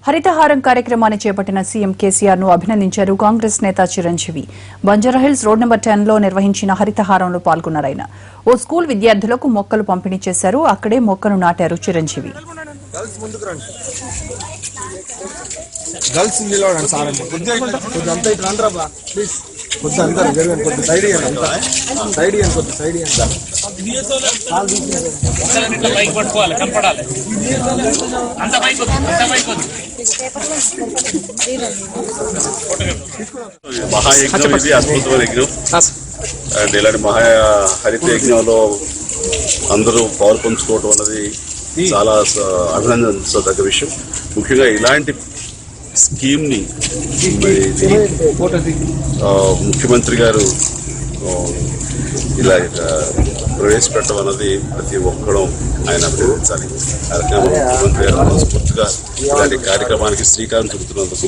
హరితహారం కార్యక్రమాన్ని చేపట్టిన సీఎం కేసీఆర్ ను అభినందించారు కాంగ్రెస్ నేత చిరంజీవి. బంజారాహిల్స్ రోడ్ నెంబర్ 10 లో నిర్వహించిన హరితహారంలో పాల్గొన్నారాయన. ఓ స్కూల్ విద్యార్థులకు మొక్కలు పంపిణీ చేశారు. అక్కడే మొక్కను నాటారు చిరంజీవి. మహాయజ్ఞం ఇది అద్భుతమైన యజ్ఞం అండ్ ఇలాంటి హరిత యజ్ఞంలో అందరూ పాలు పంచుకోవడం అన్నది చాలా అభినందించదగ్గ విషయం. ముఖ్యంగా ఇలాంటి స్కీమ్ ని ముఖ్యమంత్రి గారు ఇలా ప్రవేశపెట్టడం అన్నది ప్రతి ఒక్కరూ ఆయన అభినందించాలి. ముఖ్యమంత్రి గారు మనస్ఫూర్తిగా ఇలాంటి కార్యక్రమానికి శ్రీకారం చుడుతున్నందుకు